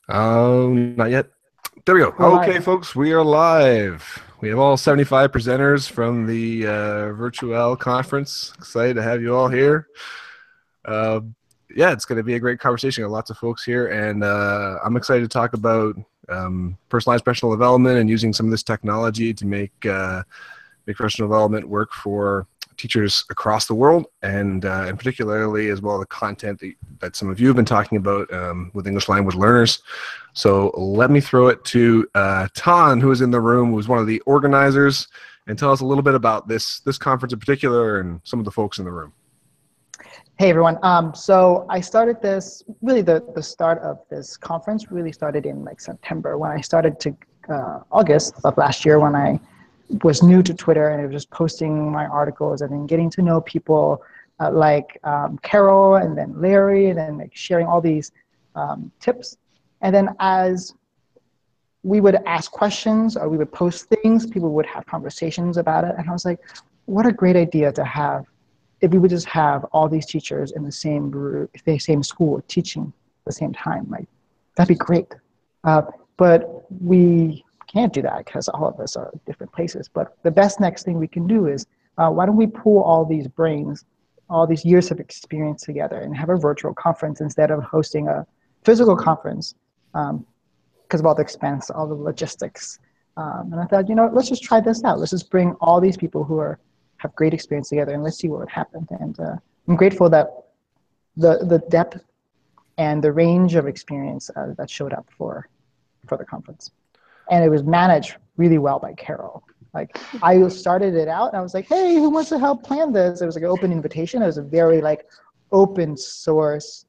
Not yet. There we go. We're Okay, live. folks, we are live. We have all 75 presenters from the virtual conference. Excited to have you all here. Uh, yeah, it's going to be a great conversation. Got lots of folks here, and I'm excited to talk about personalized professional development and using some of this technology to make professional development work for teachers across the world, and particularly as well the content that some of you have been talking about with English language learners. So let me throw it to Tan, who is in the room, who is one of the organizers, and tell us a little bit about this conference in particular and some of the folks in the room. Hey everyone. So I started this, really the start of this conference really started in like September when I started to August of last year when I was new to Twitter and I was just posting my articles and then getting to know people like Carol and then Larry and then like sharing all these tips. And then as we would ask questions or we would post things, people would have conversations about it. And I was like, what a great idea to have if we would just have all these teachers in the same school teaching at the same time. Like, that'd be great. But we can't do that because all of us are in different places. But the best next thing we can do is why don't we pool all these brains, all these years of experience together and have a virtual conference instead of hosting a physical conference because of all the expense, all the logistics. And I thought, let's just try this out. Let's just bring all these people who have great experience together and let's see what would happen. And I'm grateful that the depth and the range of experience that showed up for the conference. And it was managed really well by Carol. Like I started it out and I was like, hey, who wants to help plan this? It was like an open invitation. It was a very like open source,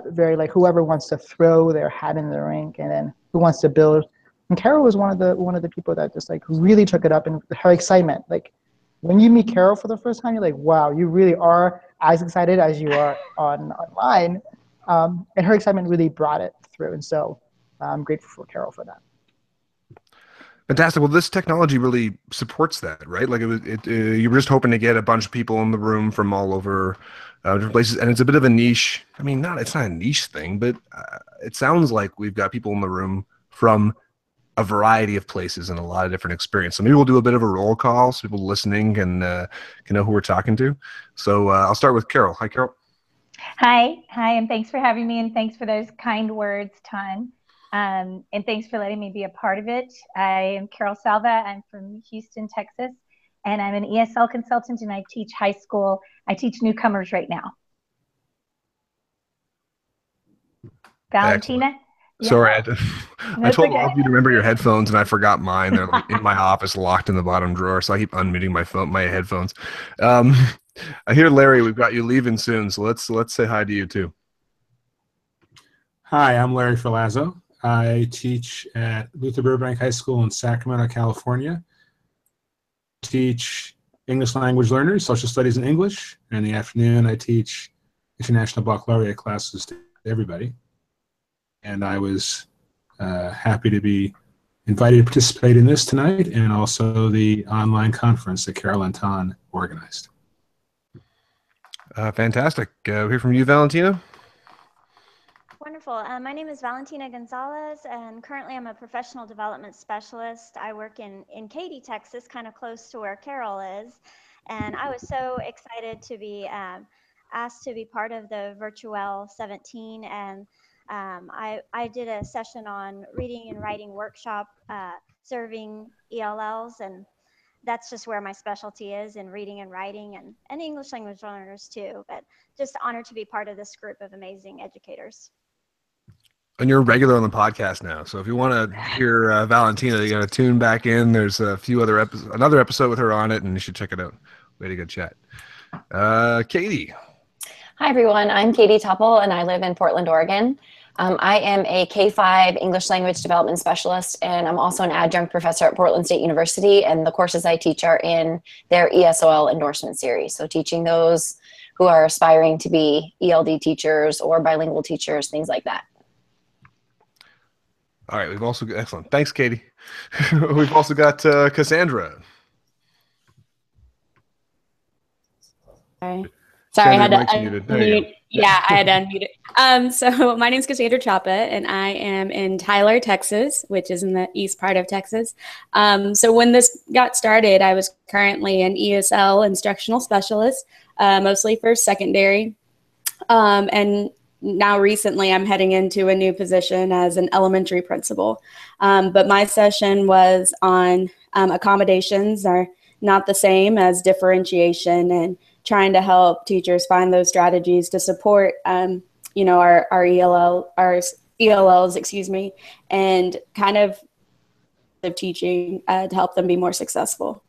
very like whoever wants to throw their hat in the ring and then who wants to build. And Carol was one of the people that just like really took it up and her excitement. Like when you meet Carol for the first time, you're like, wow, you really are as excited as you are online. And her excitement really brought it through. And so I'm grateful for Carol for that. Fantastic. Well, this technology really supports that, right? Like you were just hoping to get a bunch of people in the room from all over different places, and it's a bit of a niche. I mean, it's not a niche thing, but it sounds like we've got people in the room from a variety of places and a lot of different experience. So maybe we'll do a bit of a roll call so people listening can know who we're talking to. So I'll start with Carol. Hi, Carol. Hi, and thanks for having me, and thanks for those kind words, Ton. And thanks for letting me be a part of it. I am Carol Salva. I'm from Houston, Texas, and I'm an ESL consultant, and I teach high school. I teach newcomers right now. Excellent. Valentina? Yeah. Sorry, I That's told all okay. of you to remember your headphones, and I forgot mine. They're like in my office, locked in the bottom drawer, so I keep unmuting my headphones. Um, I hear Larry, we've got you leaving soon, so let's say hi to you too. Hi, I'm Larry Filazzo. I teach at Luther Burbank High School in Sacramento, California. I teach English language learners, social studies and English. And in the afternoon, I teach international baccalaureate classes to everybody. And I was happy to be invited to participate in this tonight and also the online conference that Carol and Ton organized. Fantastic. We'll hear from you, Valentina. Wonderful. My name is Valentina Gonzalez, and currently I'm a professional development specialist. I work in Katy, Texas, kind of close to where Carol is. And I was so excited to be asked to be part of the Virtual 17. And I did a session on reading and writing workshop serving ELLs, and that's just where my specialty is in reading and writing and English language learners too. But just honored to be part of this group of amazing educators. And you're regular on the podcast now, so if you want to hear Valentina, you got to tune back in. There's a few other another episode with her on it, and you should check it out. Way to go chat. Katie. Hi, everyone. I'm Katie Tupple, and I live in Portland, Oregon. I am a K-5 English language development specialist, and I'm also an adjunct professor at Portland State University, and the courses I teach are in their ESOL endorsement series, so teaching those who are aspiring to be ELD teachers or bilingual teachers, things like that. All right, we've also got, excellent. Thanks, Katie. We've also got Cassandra. Hi. Sorry, I Cassandra, had your to mic's muted. There you go. unmute. Yeah, I had to unmute it. So my name is Cassandra Chapa, and I am in Tyler, Texas, which is in the east part of Texas. So when this got started, I was currently an ESL instructional specialist, mostly for secondary. And now recently I'm heading into a new position as an elementary principal. But my session was on accommodations are not the same as differentiation, and trying to help teachers find those strategies to support, our ELLs, and kind of teaching to help them be more successful.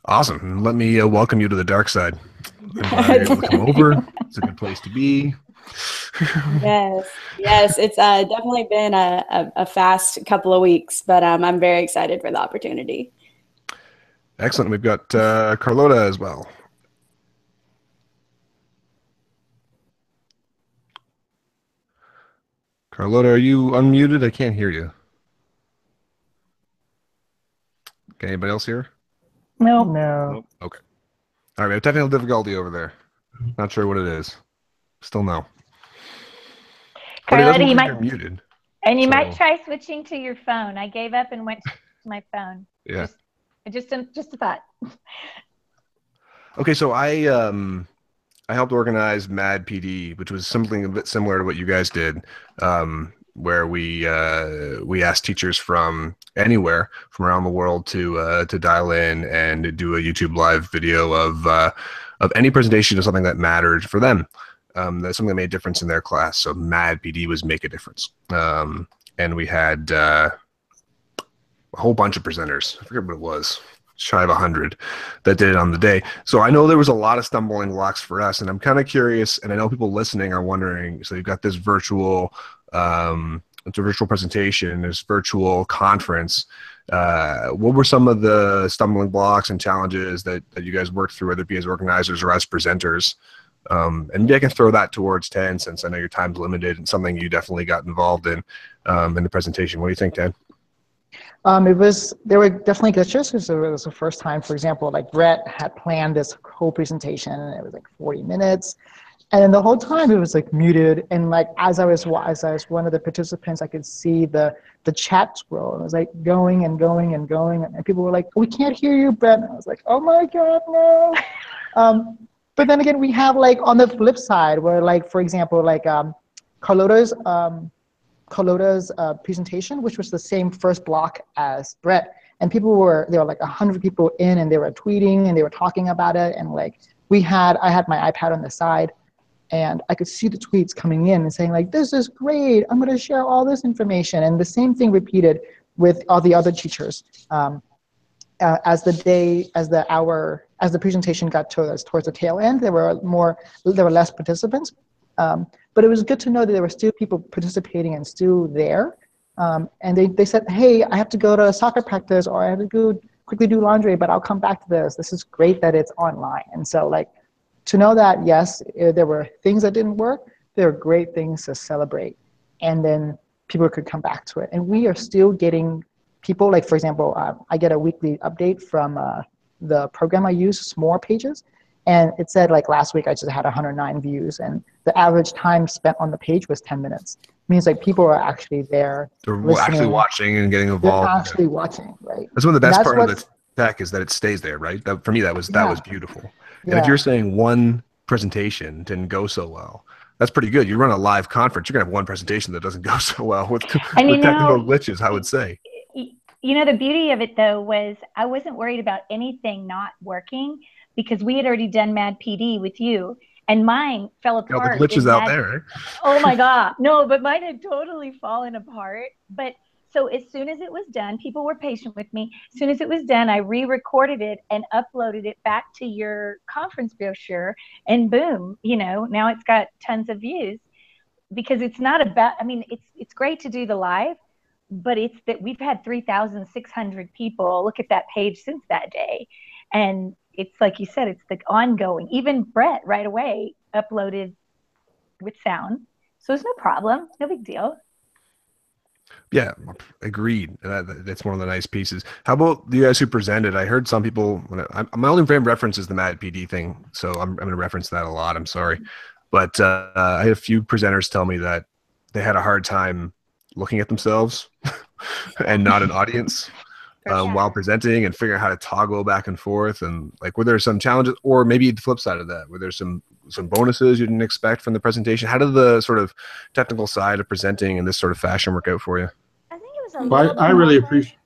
Awesome. Let me welcome you to the dark side. I'm glad you're able to come over. It's a good place to be. Yes. It's definitely been a fast couple of weeks, but I'm very excited for the opportunity. Excellent. We've got Carlota as well. Carlota, are you unmuted? I can't hear you. Okay, anybody else here? No. Nope. Okay. All right, we have technical difficulty over there. Not sure what it is. Still no. But it doesn't Carlotta, look like you're muted. And you So- might try switching to your phone. I gave up and went to my phone. Yeah. Just a thought. Okay, so I helped organize Mad PD, which was something a bit similar to what you guys did, where we asked teachers from anywhere from around the world to dial in and do a YouTube live video of any presentation of something that mattered for them. That's something that made a difference in their class. So Mad PD was make a difference, and we had a whole bunch of presenters. I forget what it was. Shy of 100 that did it on the day. So I know there was a lot of stumbling blocks for us, and I'm kind of curious, and I know people listening are wondering, so you've got this virtual, it's a virtual presentation, this virtual conference. What were some of the stumbling blocks and challenges that you guys worked through, whether it be as organizers or as presenters? And maybe I can throw that towards Tan, since I know your time's limited and something you definitely got involved in the presentation. What do you think, Tan? There were definitely glitches because it was the first time. For example, like Brett had planned this whole presentation, and it was like 40 minutes, and then the whole time it was like muted. And like as I was one of the participants, I could see the chat scroll. It was like going and going and going, and people were like, "We can't hear you, Brett." And I was like, "Oh my God, no!" But then again, we have like on the flip side where, like, for example, like Carlota's presentation, which was the same first block as Brett, and there were like 100 people in, and they were tweeting and they were talking about it, and like I had my iPad on the side, and I could see the tweets coming in and saying like, "This is great, I'm going to share all this information," and the same thing repeated with all the other teachers. As the presentation got towards the tail end, there were less participants. But it was good to know that there were still people participating and still there. And they said, "Hey, I have to go to soccer practice, or I have to go quickly do laundry, but I'll come back to this. This is great that it's online." And so, like, to know that, yes, there were things that didn't work, there were great things to celebrate. And then people could come back to it. And we are still getting people, like, for example, I get a weekly update from the program I use, S'more Pages. And it said, like, last week I just had 109 views, and the average time spent on the page was 10 minutes. It means like people are actually there. They're listening. actually watching and getting involved. They're actually watching, right? That's one of the best part of the tech is that it stays there, right? For me, that was beautiful. And if you're saying one presentation didn't go so well, that's pretty good. You run a live conference, you're gonna have one presentation that doesn't go so well with technical glitches, I would say. You know, the beauty of it though was I wasn't worried about anything not working, because we had already done Mad PD with you, and mine fell apart. The glitches out there, right? Oh my God. No, but mine had totally fallen apart. But so as soon as it was done, people were patient with me. As soon as it was done, I re-recorded it and uploaded it back to your conference brochure, and boom, now it's got tons of views. Because it's not about, I mean, it's great to do the live, but it's that we've had 3,600 people look at that page since that day. And it's like you said, it's the ongoing. Even Brett right away uploaded with sound. So there's no problem, no big deal. Yeah, agreed. That's one of the nice pieces. How about the guys who presented? I heard some people. My only frame of reference is the Mad PD thing, so I'm going to reference that a lot. I'm sorry, but I had a few presenters tell me that they had a hard time looking at themselves and not an audience while presenting, and figuring out how to toggle back and forth. And like, were there some challenges, or maybe the flip side of that? Were there some bonuses you didn't expect from the presentation? How did the sort of technical side of presenting in this sort of fashion work out for you? I think it was a Well, little I bit really awkward. appreciate.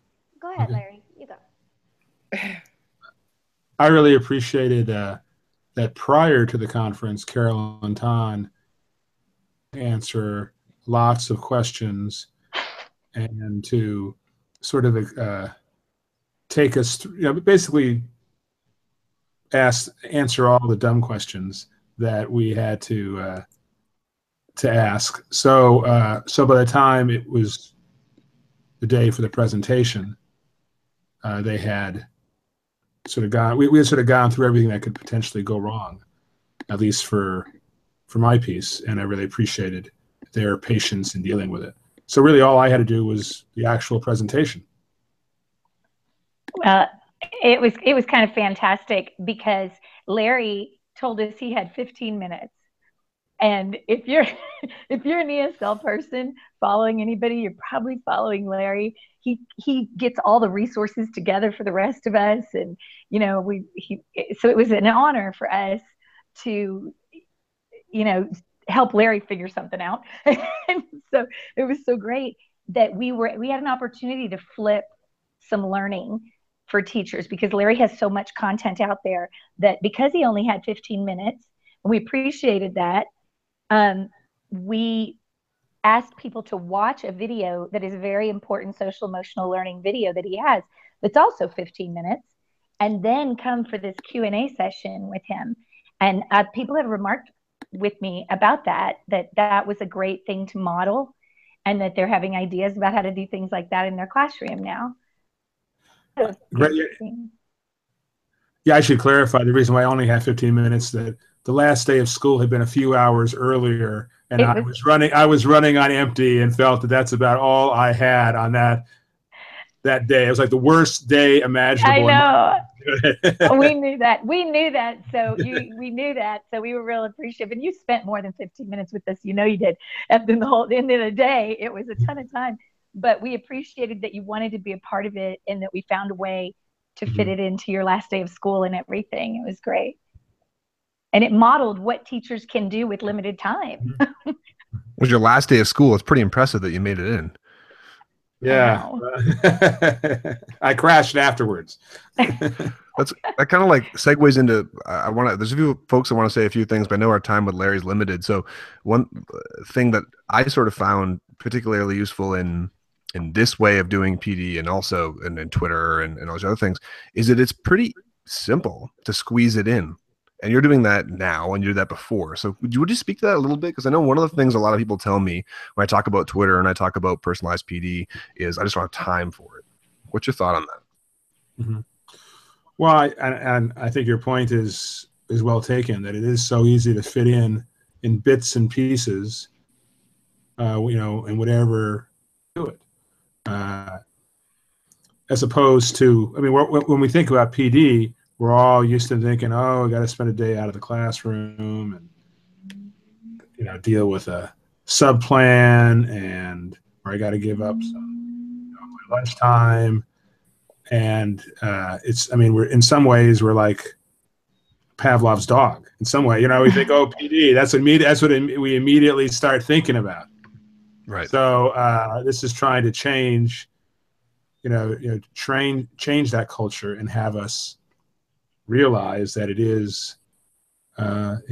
Go ahead, Okay. Larry. You go. I really appreciated that prior to the conference, Carol and Ton answer lots of questions and to sort of take us through, basically answer all the dumb questions that we had to ask. So so by the time it was the day for the presentation, they had sort of gone. We had sort of gone through everything that could potentially go wrong, at least for my piece, and I really appreciated their patience in dealing with it. So really, all I had to do was the actual presentation. Well, it was kind of fantastic because Larry told us he had 15 minutes. And if you're if you're an ESL person following anybody, you're probably following Larry. He gets all the resources together for the rest of us, and so it was an honor for us to help Larry figure something out. And so it was so great that we had an opportunity to flip some learning for teachers, because Larry has so much content out there that because he only had 15 minutes, and we appreciated that, we asked people to watch a video that is a very important social emotional learning video that he has that's also 15 minutes, and then come for this Q&A session with him. And people have remarked with me about that was a great thing to model, and that they're having ideas about how to do things like that in their classroom now. Great. Yeah, I should clarify the reason why I only had 15 minutes. That the last day of school had been a few hours earlier, and I was running on empty, and felt that that's about all I had on that day. It was like the worst day imaginable. I know. We knew that. We knew that. So we knew that. So we were real appreciative. And you spent more than 15 minutes with us. You know you did. At the end of the day, it was a ton of time. But we appreciated that you wanted to be a part of it, and that we found a way to fit it into your last day of school and everything. It was great. And it modeled what teachers can do with limited time. It was your last day of school. It's pretty impressive that you made it in. Yeah. I crashed afterwards. That kind of like segues into, there's a few folks that want to say a few things, but I know our time with Larry's limited. So one thing that I sort of found particularly useful in this way of doing PD, and also in Twitter and all those other things, is that it's pretty simple to squeeze it in. And you're doing that now, and you did that before. So would you speak to that a little bit? Because I know one of the things a lot of people tell me when I talk about Twitter and I talk about personalized PD is I just don't have time for it. What's your thought on that? Mm-hmm. Well, I think your point is well taken, that it is so easy to fit in bits and pieces, and whatever do it. As opposed to, I mean, when we think about PD, we're all used to thinking, oh, I got to spend a day out of the classroom and, deal with a sub plan, or I got to give up some my lunchtime. And we're in some ways we're like Pavlov's dog. In some way, we think, oh, PD, that's what we immediately start thinking about. Right. So this is trying to change, change that culture and have us realize that it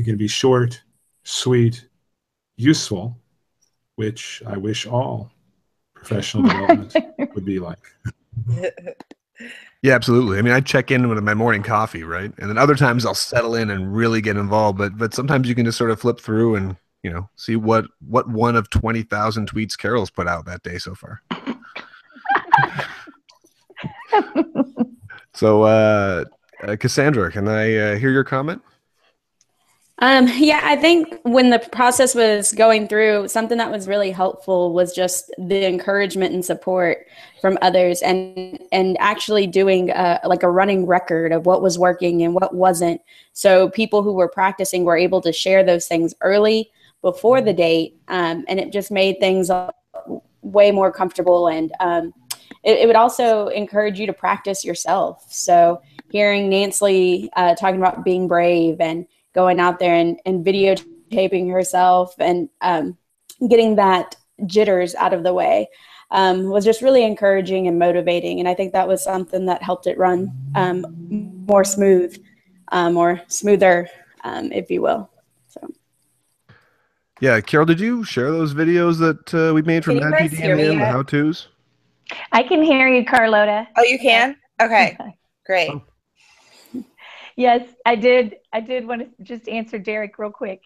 can be short, sweet, useful, which I wish all professional development would be like. Yeah, absolutely. I mean, I check in with my morning coffee, right? And then other times I'll settle in and really get involved. But sometimes you can just sort of flip through and, see what one of 20,000 tweets Carol's put out that day so far. So, Cassandra, can I hear your comment? Yeah, I think when the process was going through, something that was really helpful was just the encouragement and support from others, and actually doing like a running record of what was working and what wasn't. So people who were practicing were able to share those things early before the date, and it just made things way more comfortable. And it would also encourage you to practice yourself. So hearing Nancy talking about being brave and going out there and videotaping herself and getting that jitters out of the way was just really encouraging and motivating. And I think that was something that helped it run more smooth or smoother, if you will. So. Yeah, Carol, did you share those videos that we made from Can you guys NPD hear and me the yet? how-tos? I can hear you, Carlota. Oh, you can? Okay, great. Yes, I did want to just answer Derek real quick.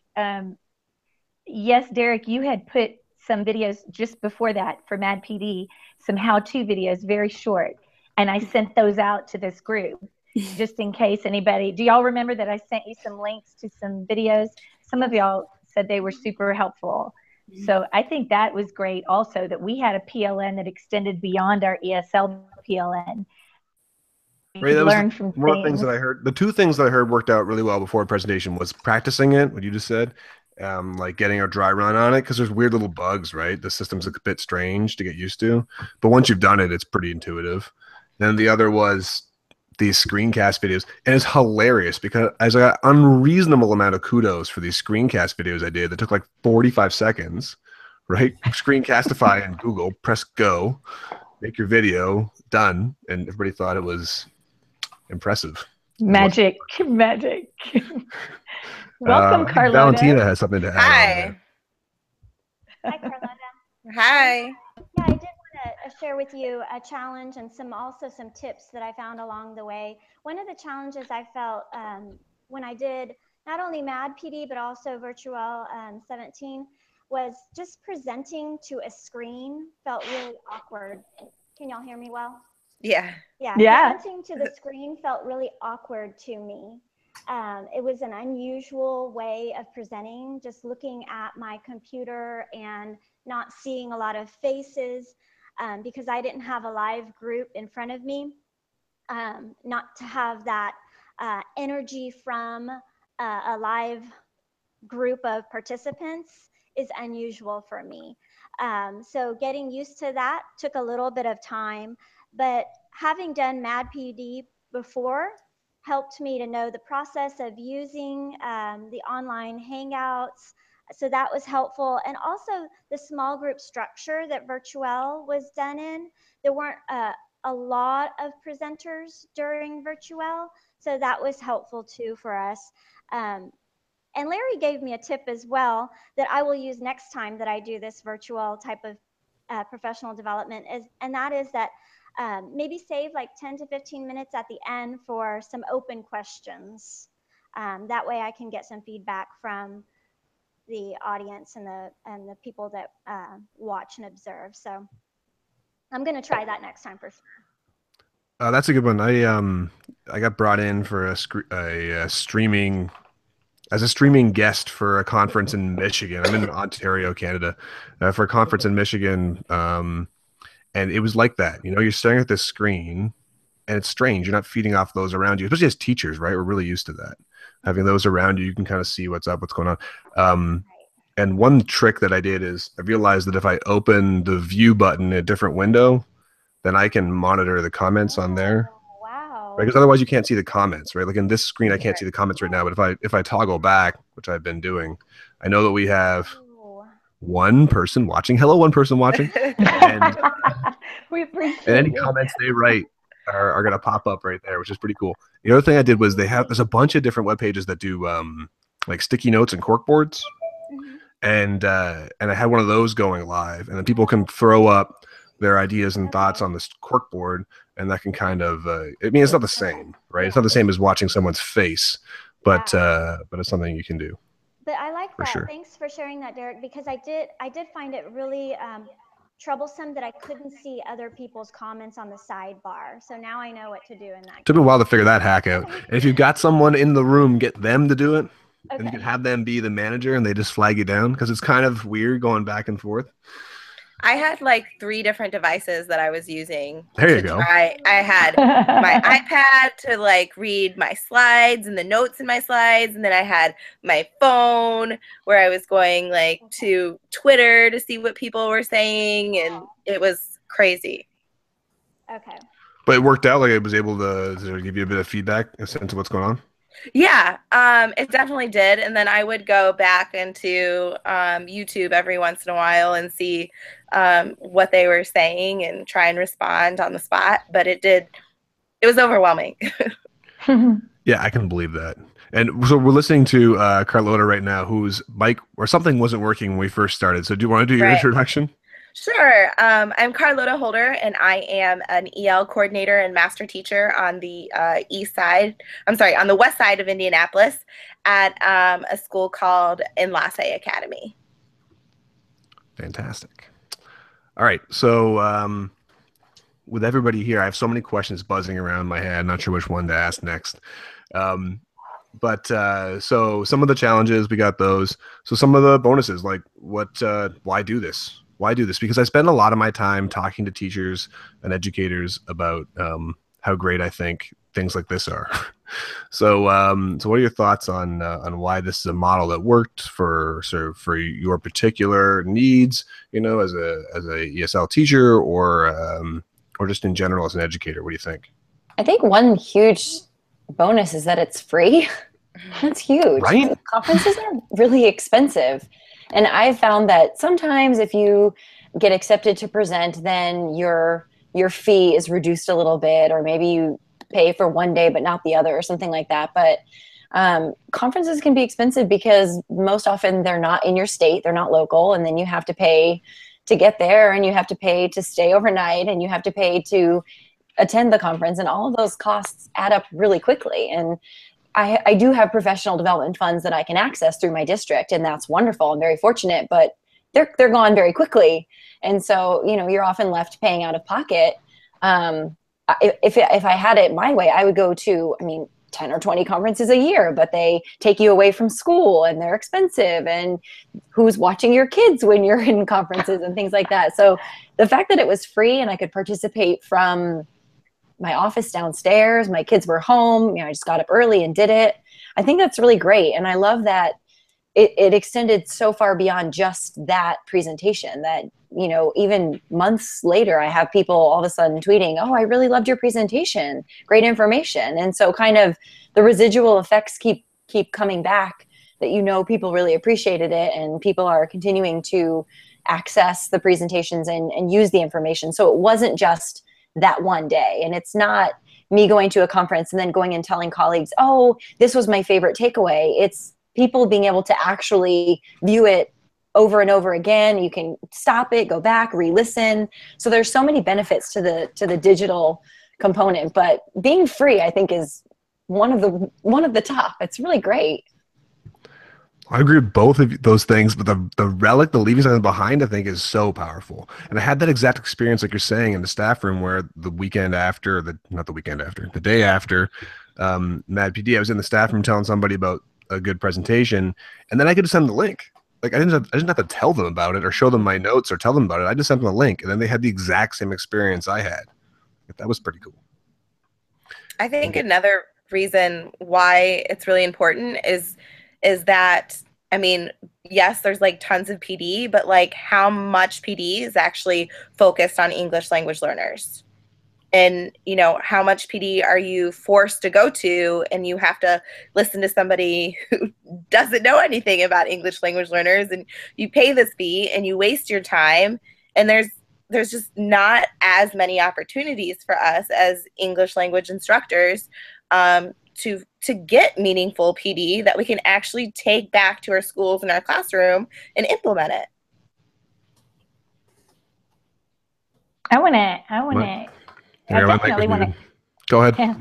Yes, Derek, you had put some videos just before that for Mad PD, some how-to videos, very short. And I sent those out to this group just in case anybody, do y'all remember that I sent you some links to some videos? Some of y'all said they were super helpful. So I think that was great also, that we had a PLN that extended beyond our ESL PLN. Right, that was learn from one of the things things. that I heard. The two things that I heard worked out really well before a presentation was practicing it, what you just said, like getting a dry run on it, because there's weird little bugs, right? The system's a bit strange to get used to, but once you've done it, it's pretty intuitive. Then the other was these screencast videos, and it's hilarious because as I got unreasonable amount of kudos for these screencast videos I did that took like 45 seconds, right? Screencastify in Google, press go, make your video, done, and everybody thought it was impressive. Magic. Welcome, I think Carlota. Valentina has something to add on there. Hi, Carlota. Hi. Yeah, I did want to share with you a challenge and also some tips that I found along the way. One of the challenges I felt when I did not only Mad PD but also Virtual 17 was just presenting to a screen felt really awkward. Can y'all hear me well? Yeah. Yeah. Presenting to the screen felt really awkward to me. It was an unusual way of presenting, just looking at my computer and not seeing a lot of faces because I didn't have a live group in front of me. Not to have that energy from a live group of participants is unusual for me. So getting used to that took a little bit of time, but having done Mad PD before helped me to know the process of using the online hangouts. So that was helpful. And also the small group structure that Virtuel was done in. There weren't a lot of presenters during Virtuel. So that was helpful too for us. And Larry gave me a tip as well that I will use next time that I do this virtual type of professional development, and that is that maybe save like 10 to 15 minutes at the end for some open questions. That way I can get some feedback from the audience and the people that watch and observe. So I'm going to try that next time for sure. That's a good one. I got brought in for a streaming as a streaming guest for a conference in Michigan. I'm in Ontario, Canada, for a conference in Michigan. And it was like that, you're staring at this screen and it's strange. You're not feeding off those around you, especially as teachers, right? We're really used to that. Having those around you, you can kind of see what's up, what's going on. And one trick that I did is I realized that if I open the view button in a different window, then I can monitor the comments on there. Wow. Right? Because otherwise you can't see the comments, right? Like in this screen, I can't see the comments right now, but if I toggle back, which I've been doing, I know that we have one person watching. Hello, one person watching. And we appreciate and any it. comments they write are going to pop up right there, which is pretty cool. The other thing I did was there's a bunch of different web pages that do like sticky notes and cork boards. And I had one of those going live, and then people can throw up their ideas and thoughts on this cork board, and that can kind of it's not the same, right? It's not the same as watching someone's face, but it's something you can do. But I like that. Sure. Thanks for sharing that, Derek, because I did find it really troublesome that I couldn't see other people's comments on the sidebar. So now I know what to do in that. Took me a while to figure that hack out. And if you've got someone in the room, get them to do it. And you Okay. can have them be the manager and they just flag you down because it's kind of weird going back and forth. I had like 3 different devices that I was using There you to go. try. I had my iPad to like read my slides and the notes in my slides, and then I had my phone where I was going like to Twitter to see what people were saying, and it was crazy. Okay. But it worked out. Like it was able to give you a bit of feedback, a sense of what's going on. Yeah, it definitely did. And then I would go back into YouTube every once in a while and see what they were saying and try and respond on the spot. But it was overwhelming. Yeah, I can believe that. And so we're listening to Carlota right now, whose mic or something wasn't working when we first started. So do you want to do your Right. introduction? Sure. I'm Carlota Holder, and I am an EL coordinator and master teacher on the on the west side of Indianapolis at a school called Enlace Academy. Fantastic. All right. So with everybody here, I have so many questions buzzing around my head. Not sure which one to ask next. So some of the challenges, we got those. So some of the bonuses, like why do this? Why do this? Because I spend a lot of my time talking to teachers and educators about how great I think things like this are. So what are your thoughts on why this is a model that worked for your particular needs, as a ESL teacher or just in general as an educator? What do you think? I think one huge bonus is that it's free. That's huge. Right? Conferences are really expensive. And I've found that sometimes if you get accepted to present, then your fee is reduced a little bit, or maybe you pay for one day but not the other, or something like that. But conferences can be expensive because most often they're not in your state, they're not local, and then you have to pay to get there, and you have to pay to stay overnight, and you have to pay to attend the conference, and all of those costs add up really quickly. And I do have professional development funds that I can access through my district, and that's wonderful. I'm very fortunate, but they're gone very quickly. And so, you're often left paying out of pocket. If I had it my way, I would go to, 10 or 20 conferences a year, but they take you away from school and they're expensive, and who's watching your kids when you're in conferences and things like that. So the fact that it was free and I could participate from my office downstairs, my kids were home, I just got up early and did it. I think that's really great. And I love that it extended so far beyond just that presentation that, even months later, I have people all of a sudden tweeting, "Oh, I really loved your presentation. Great information." And so kind of the residual effects keep coming back, that, people really appreciated it, and people are continuing to access the presentations and use the information. So it wasn't just that one day. And it's not me going to a conference and then going and telling colleagues, "Oh, this was my favorite takeaway." It's people being able to actually view it over and over again. You can stop it, go back, re-listen. So there's so many benefits to the digital component, but being free, I think, is one of the top. It's really great. I agree with both of those things, but the relic, the leaving something behind, I think is so powerful. And I had that exact experience, like you're saying, in the staff room where the day after Mad PD, I was in the staff room telling somebody about a good presentation, and then I could just send the link. Like I didn't have to tell them about it or show them my notes or tell them about it. I just sent them a link, and then they had the exact same experience I had. That was pretty cool. I think another reason why it's really important is that, yes, there's like tons of PD, but like how much PD is actually focused on English language learners? And, how much PD are you forced to go to, and you have to listen to somebody who doesn't know anything about English language learners, and you pay this fee and you waste your time, and there's just not as many opportunities for us as English language instructors to get meaningful PD that we can actually take back to our schools and our classroom and implement it. I definitely want to. Go ahead. Yeah.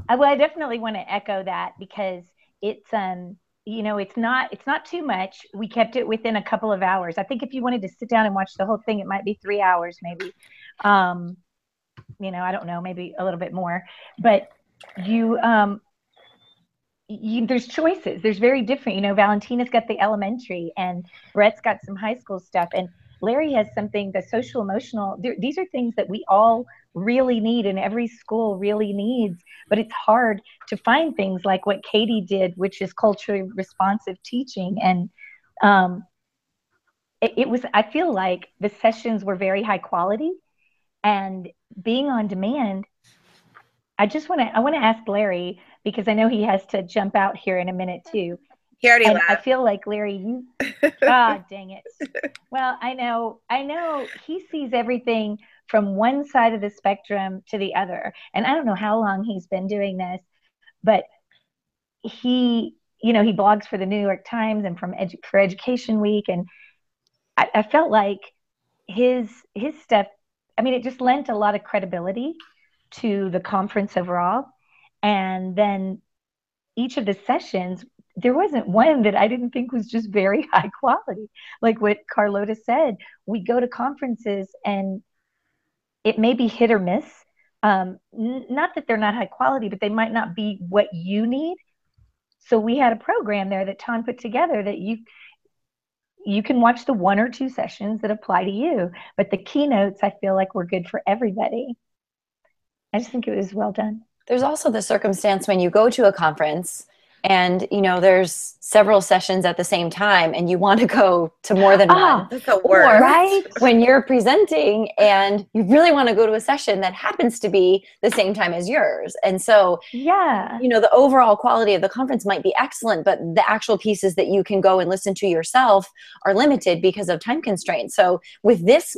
Well, I definitely want to echo that because it's it's not too much. We kept it within a couple of hours. I think if you wanted to sit down and watch the whole thing, it might be 3 hours, maybe. I don't know, maybe a little bit more. But you there's choices. There's very different. Valentina's got the elementary, and Brett's got some high school stuff, and Larry has something, the social emotional. These are things that we all really need, and every school really needs. But it's hard to find things like what Katie did, which is culturally responsive teaching. And it was. I feel like the sessions were very high quality, and being on demand. I want to ask Larry, because I know he has to jump out here in a minute too. He already And left. I feel like Larry, dang it. Well, I know he sees everything from one side of the spectrum to the other. And I don't know how long he's been doing this, but he blogs for the New York Times and for Education Week. And I felt like his stuff, it just lent a lot of credibility to the conference overall. And then each of the sessions, there wasn't one that I didn't think was just very high quality. Like what Carlota said, we go to conferences and it may be hit or miss. Not that they're not high quality, but they might not be what you need. So we had a program there that Ton put together that you can watch the 1 or 2 sessions that apply to you, but the keynotes I feel like were good for everybody. I just think it was well done. There's also the circumstance when you go to a conference and, there's several sessions at the same time and you want to go to more than one. That's the worst. Right? When you're presenting and you really want to go to a session that happens to be the same time as yours. And so, yeah, the overall quality of the conference might be excellent, but the actual pieces that you can go and listen to yourself are limited because of time constraints. So with this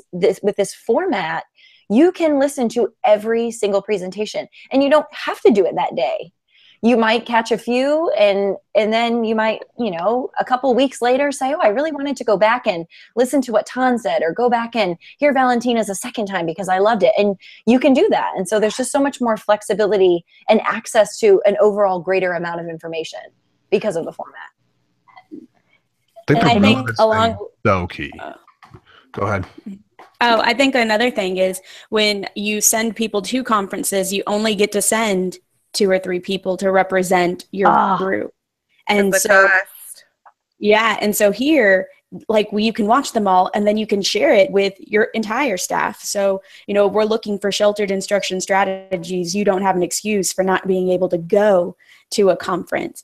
format, you can listen to every single presentation and you don't have to do it that day. You might catch a few and then you might, a couple weeks later say, oh, I really wanted to go back and listen to what Ton said, or go back and hear Valentina's a second time because I loved it. And you can do that. And so there's just so much more flexibility and access to an overall greater amount of information because of the format. I think so key. Go ahead. Oh, I think another thing is when you send people to conferences, you only get to send 2 or 3 people to represent your group. And so, yeah. And so here, you can watch them all and then you can share it with your entire staff. So, we're looking for sheltered instruction strategies. You don't have an excuse for not being able to go to a conference.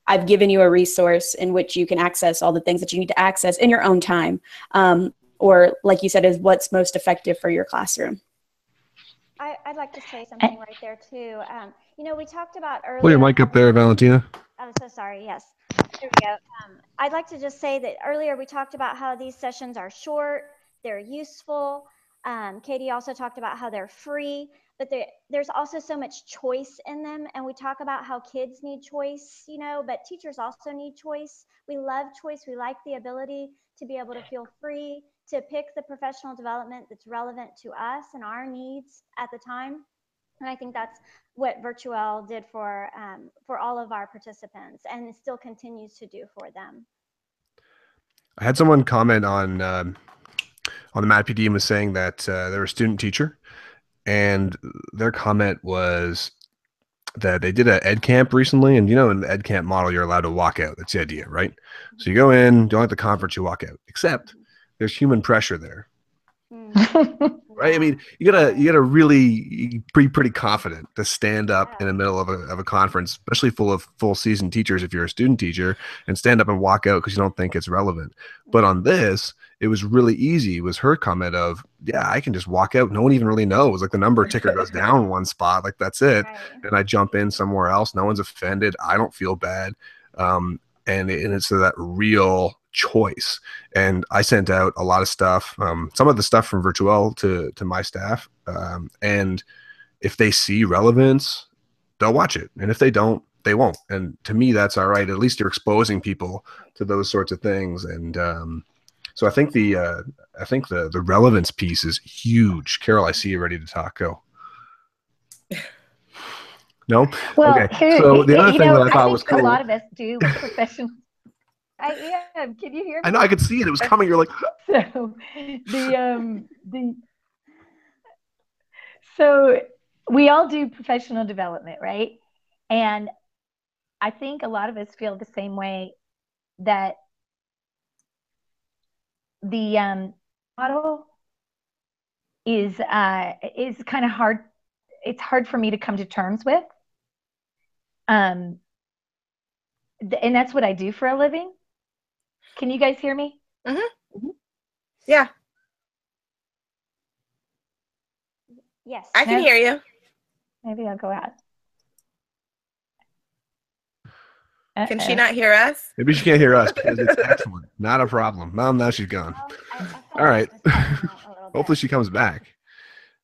I've given you a resource in which you can access all the things that you need to access in your own time. Or like you said, is what's most effective for your classroom. I'd like to say something right there too. We talked about earlier. Pull your mic up there, Valentina. I'm so sorry. Yes. There we go. I'd like to just say that earlier we talked about how these sessions are short, they're useful. Katie also talked about how they're free, but there's also so much choice in them. And we talk about how kids need choice, but teachers also need choice. We love choice. We like the ability to be able to feel free to pick the professional development that's relevant to us and our needs at the time. And I think that's what Virtuel did for all of our participants, and it still continues to do for them. I had someone comment on the Matt PD and was saying that they're a student teacher, and their comment was that they did an ed camp recently, and in the ed camp model, you're allowed to walk out. That's the idea, right? So you go in, don't like the conference, you walk out. Except there's human pressure there. Right? You gotta really be pretty confident to stand up in the middle of a conference, especially full of full season teachers if you're a student teacher, and stand up and walk out because you don't think it's relevant. But on this, it was really easy. Was her comment of, yeah, I can just walk out. No one even really knows. Like the number ticker goes down one spot, like that's it. Right. And I jump in somewhere else. No one's offended. I don't feel bad. And it's that real choice. And I sent out a lot of stuff, some of the stuff from Virtuel to my staff. And if they see relevance, they'll watch it. And if they don't, they won't. And to me, that's all right. At least you're exposing people to those sorts of things. And so I think the relevance piece is huge. Carol, I see you ready to talk. Go. No? Well, okay. So the other thing that I thought was cool. A lot of us do with professional. I am. Can you hear me? I know. I could see it. It was coming. You're like. So we all do professional development, right? And I think a lot of us feel the same way, that the model is kind of hard. It's hard for me to come to terms with. And that's what I do for a living. Can you guys hear me? Mm-hmm. Yeah. Yes. I can hear you. Maybe I'll go out. Can she not hear us? Maybe she can't hear us because it's excellent. Not a problem. Well, now she's gone. All right. Hopefully she comes back.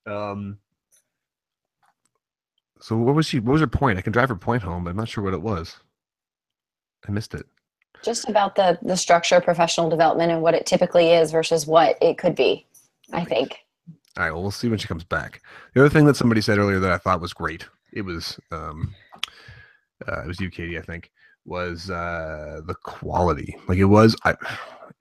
So what was her point? I can drive her point home, but I'm not sure what it was. I missed it. Just about the structure of professional development and what it typically is versus what it could be, I think. All right, well, we'll see when she comes back. The other thing that somebody said earlier that I thought was great, it was you, Katie, I think, was the quality. Like it was, I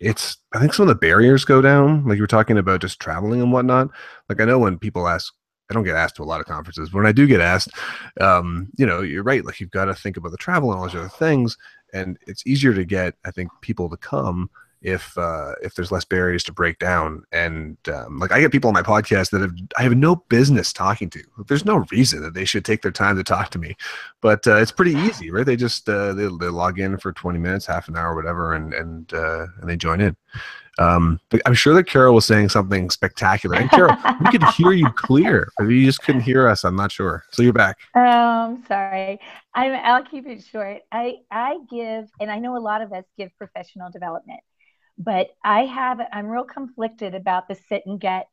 think some of the barriers go down. Like you were talking about just traveling and whatnot. Like I know when people ask, I don't get asked to a lot of conferences. When I do get asked, you're right. Like you've got to think about the travel and all those other things. And it's easier to get, I think, people to come if there's less barriers to break down. And like I get people on my podcast that I have no business talking to. There's no reason that they should take their time to talk to me, but it's pretty easy, right? They just they log in for 20 minutes, half an hour, whatever, and they join in. But I'm sure that Carol was saying something spectacular. And Carol, we could hear you clear. Maybe you just couldn't hear us. I'm not sure. So you're back. I'm sorry. I'll keep it short. I give, and I know a lot of us give professional development, but I'm real conflicted about the sit and get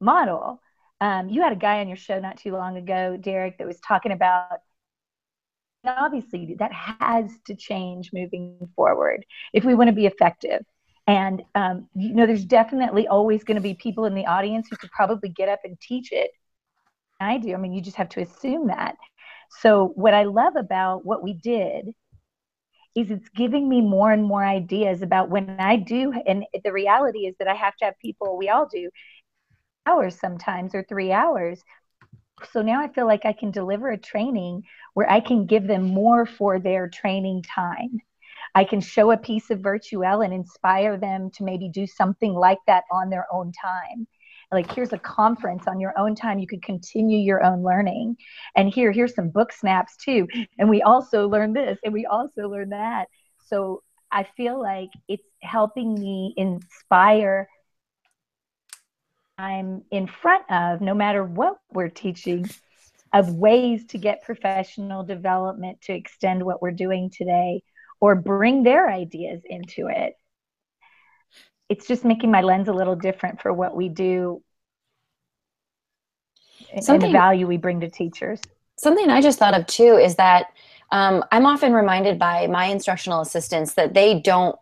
model. You had a guy on your show not too long ago, Derek, that was talking about, obviously that has to change moving forward if we want to be effective. And, there's definitely always going to be people in the audience who could probably get up and teach it. I do. I mean, you just have to assume that. So what I love about what we did is it's giving me more and more ideas about when I do. And the reality is that I have to have people, we all do, hours sometimes or 3 hours. So now I feel like I can deliver a training where I can give them more for their training time. I can show a piece of Virtuel and inspire them to maybe do something like that on their own time. Like, here's a conference on your own time. You could continue your own learning. And here's some book snaps too. And we also learn this and we also learn that. So I feel like it's helping me inspire I'm in front of, no matter what we're teaching, of ways to get professional development to extend what we're doing today or bring their ideas into it. It's just making my lens a little different for what we do and the value we bring to teachers. Something I just thought of too is that I'm often reminded by my instructional assistants that they don't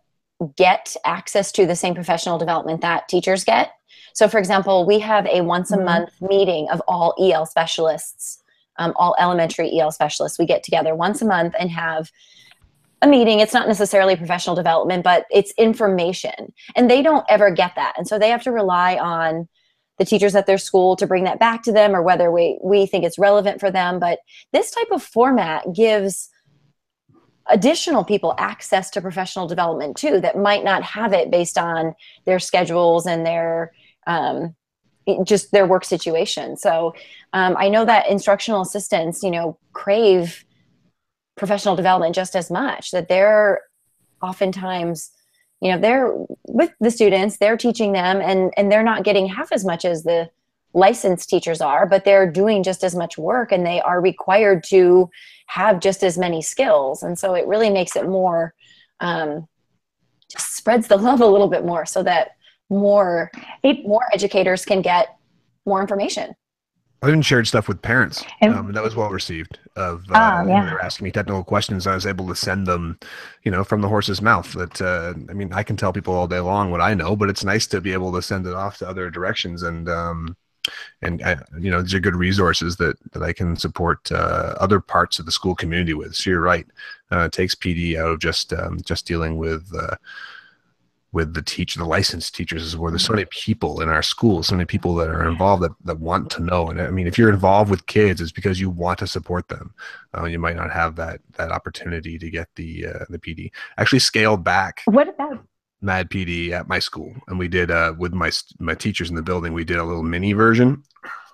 get access to the same professional development that teachers get. So for example, we have a once a month meeting of all EL specialists, all elementary EL specialists. We get together once a month and have a meeting. It's not necessarily professional development, but it's information. And they don't ever get that. And so they have to rely on the teachers at their school to bring that back to them, or whether we think it's relevant for them. But this type of format gives additional people access to professional development too, that might not have it based on their schedules and their just their work situation. So I know that instructional assistants, crave professional development just as much, that they're oftentimes, they're with the students, they're teaching them, and they're not getting half as much as the licensed teachers are, but they're doing just as much work and they are required to have just as many skills. And so it really makes it more, just spreads the love a little bit more so that more educators can get more information. I even shared stuff with parents, and that was well received. They were asking me technical questions. I was able to send them, from the horse's mouth. That I can tell people all day long what I know, but it's nice to be able to send it off to other directions. And these are good resources that I can support other parts of the school community with. So you're right, it takes PD out of just dealing with with the licensed teachers, where there's so many people in our schools, so many people that are involved that want to know. And I mean, if you're involved with kids, it's because you want to support them. You might not have that opportunity to get the PD. Actually scaled back What about Mad PD at my school, and we did with my teachers in the building, we did a little mini version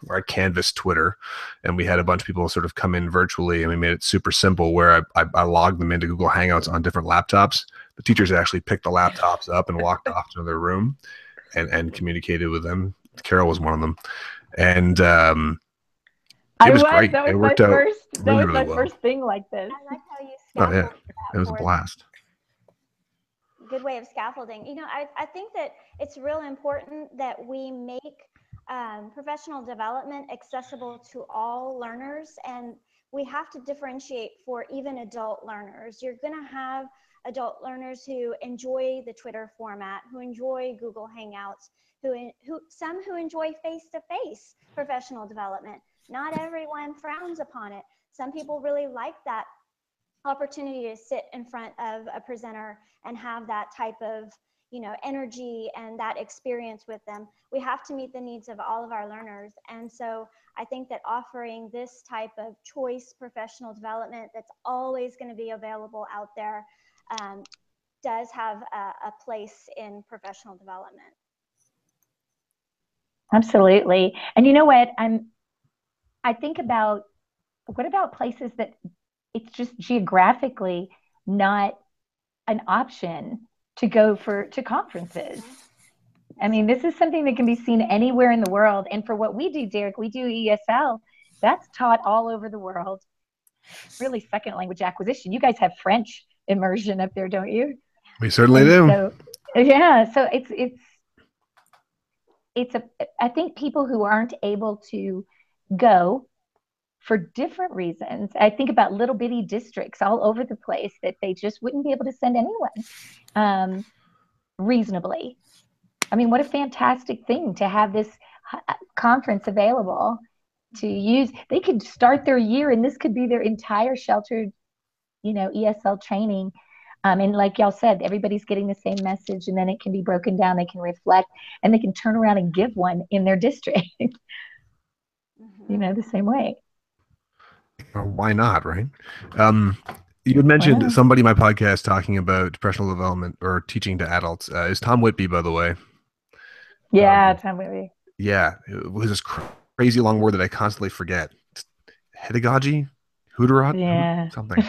where I canvassed Twitter, and we had a bunch of people sort of come in virtually, and we made it super simple where I logged them into Google Hangouts on different laptops. The teachers actually picked the laptops up and walked off to their room and communicated with them. Carol was one of them, and it was great. That was It worked my out first. That really, was my really well. first thing like this. I like how you Oh yeah, scaffolded that it was a for them. blast. Good way of scaffolding. You know, I think that it's real important that we make professional development accessible to all learners, and we have to differentiate for even adult learners. You're going to have adult learners who enjoy the Twitter format, who enjoy Google Hangouts, some who enjoy face-to-face professional development. Not everyone frowns upon it. Some people really like that opportunity to sit in front of a presenter and have that type of, you know, energy and that experience with them. We have to meet the needs of all of our learners. And so I think that offering this type of choice professional development that's always going to be available out there does have a place in professional development. Absolutely. And you know what? I think about, what about places that it's just geographically not an option to go to conferences? I mean, this is something that can be seen anywhere in the world. And for what we do, Derek, we do ESL. That's taught all over the world. Really second language acquisition. You guys have French immersion up there, don't you? We certainly do. So, yeah. So I think people who aren't able to go for different reasons. I think about little bitty districts all over the place that they just wouldn't be able to send anyone reasonably. I mean, what a fantastic thing to have this conference available to use. They could start their year, and this could be their entire sheltered, you know, ESL training. And like y'all said, everybody's getting the same message, and then it can be broken down. They can reflect, and they can turn around and give one in their district, you know, the same way. Why not, right? You had mentioned somebody in my podcast talking about professional development or teaching to adults. Is Tom Whitby, by the way? Yeah, Tom Whitby. Yeah, it was this crazy long word that I constantly forget. Pedagogy? Hooterot? Yeah. Something.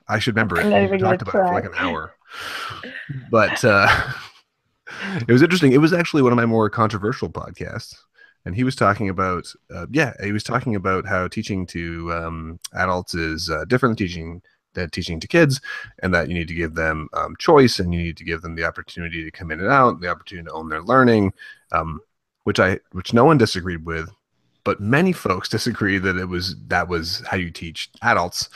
I should remember it. We talked about it for like an hour. But it was interesting. It was actually one of my more controversial podcasts. And he was talking about, how teaching to adults is different than teaching to kids, and that you need to give them choice, and you need to give them the opportunity to come in and out, the opportunity to own their learning, which no one disagreed with, but many folks disagree that that was how you teach adults,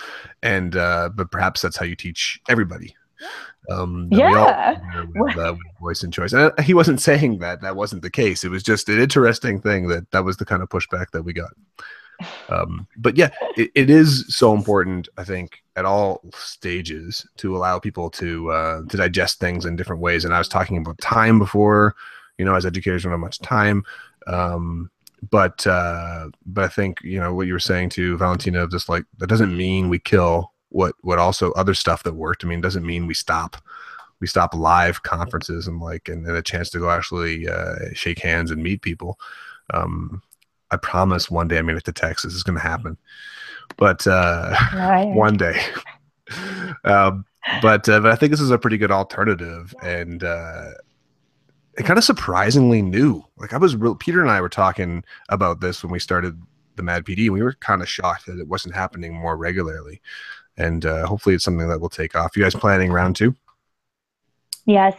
and but perhaps that's how you teach everybody. With voice and choice. And he wasn't saying that wasn't the case. It was just an interesting thing that was the kind of pushback that we got. But yeah, it is so important, I think, at all stages to allow people to digest things in different ways. And I was talking about time before, you know, as educators don't have much time. But I think, you know, what you were saying to Valentina, just like, that doesn't mean we kill what also other stuff that worked. I mean, it doesn't mean we stop live conferences and a chance to go actually shake hands and meet people. I promise one day I'm going to Texas. It's going to happen, but one day. But I think this is a pretty good alternative, and it kind of surprisingly new. Like Peter and I were talking about this when we started the Mad PD, and we were kind of shocked that it wasn't happening more regularly. And hopefully it's something that will take off. You guys planning round 2? Yes.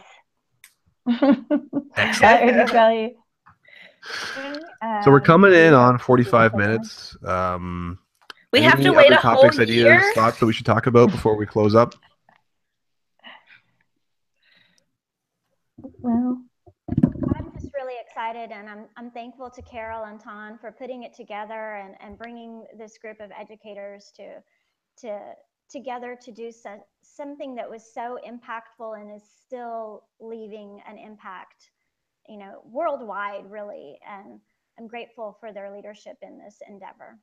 Excellent. So we're coming in on 45 minutes. We have to wait a whole year. Thoughts that we should talk about before we close up? Well, I'm just really excited, and I'm thankful to Carol and Ton for putting it together and bringing this group of educators to together to do something that was so impactful and is still leaving an impact, you know, worldwide, really. And I'm grateful for their leadership in this endeavor.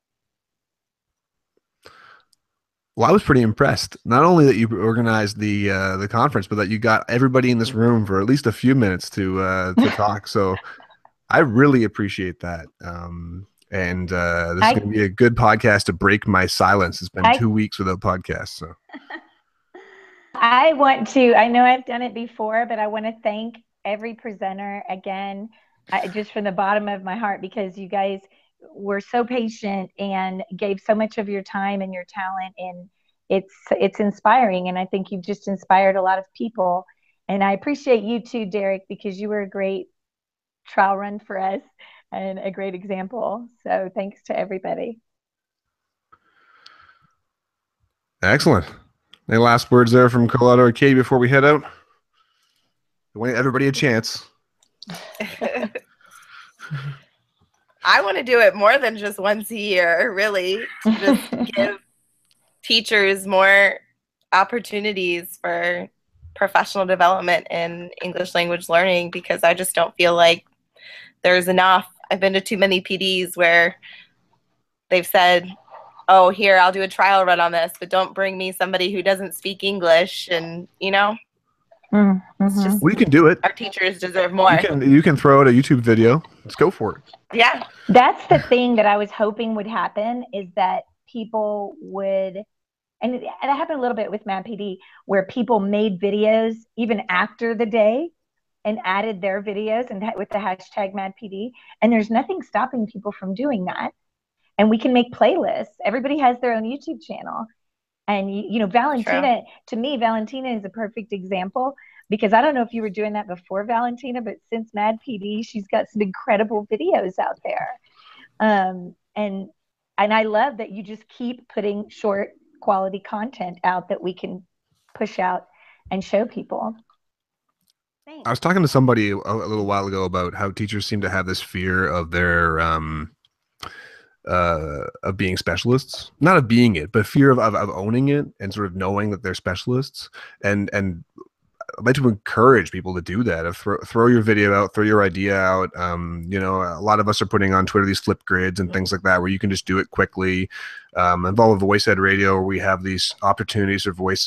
Well, I was pretty impressed. Not only that you organized the conference, but that you got everybody in this room for at least a few minutes to talk. So I really appreciate that. And this is going to be a good podcast to break my silence. It's been 2 weeks without podcasts. So I know I've done it before, but I want to thank every presenter again, just from the bottom of my heart, because you guys were so patient and gave so much of your time and your talent, and it's inspiring. And I think you've just inspired a lot of people. And I appreciate you too, Derek, because you were a great trial run for us and a great example. So thanks to everybody. Excellent. Any last words there from Colorado or Katie before we head out? I want everybody a chance. I want to do it more than just once a year, really. Just give teachers more opportunities for professional development in English language learning, because I just don't feel like there's enough. I've been to too many PDs where they've said, oh, here, I'll do a trial run on this, but don't bring me somebody who doesn't speak English. And, you know, it's just, we can do it. Our teachers deserve more. You can throw out a YouTube video. Let's go for it. Yeah. That's the thing that I was hoping would happen, is that people would, and it happened a little bit with Mad PD, where people made videos even after the day and added their videos and with the hashtag Mad PD. And there's nothing stopping people from doing that. And we can make playlists. Everybody has their own YouTube channel. And, you know, Valentina, to me, Valentina is a perfect example, because I don't know if you were doing that before, Valentina, but since Mad PD, she's got some incredible videos out there. And I love that you just keep putting short quality content out that we can push out and show people. Thanks. I was talking to somebody a little while ago about how teachers seem to have this fear of their of being specialists, not of being it, but fear of owning it and sort of knowing that they're specialists. And I'd like to encourage people to do that. Throw your video out, throw your idea out. You know, a lot of us are putting on Twitter these flip grids and things like that, where you can just do it quickly. Involve Voice Ed Radio, where we have these opportunities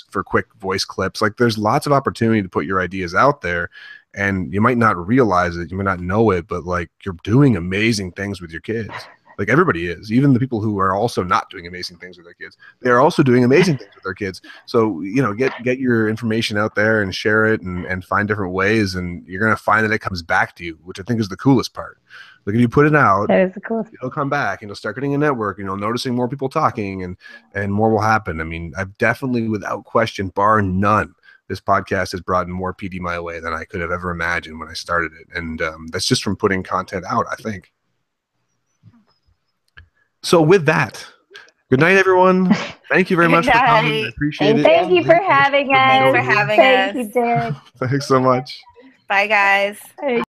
for quick voice clips. Like, there's lots of opportunity to put your ideas out there, and you might not realize it, you might not know it, but like, you're doing amazing things with your kids. Like, everybody is, even the people who are also not doing amazing things with their kids, they're also doing amazing things with their kids. So, you know, get your information out there and share it and find different ways, and you're going to find that it comes back to you, which I think is the coolest part. Like, if you put it out, that is the coolest. It'll come back, and you'll start getting a network, and you'll noticing more people talking, and more will happen. I mean, I've definitely, without question, bar none, this podcast has brought more PD my way than I could have ever imagined when I started it. And that's just from putting content out, I think. So with that, good night, everyone. Thank you very much for coming. I appreciate it. Thank you for having us. Thanks for having us. Thank you, Derek. Thanks so much. Bye, guys.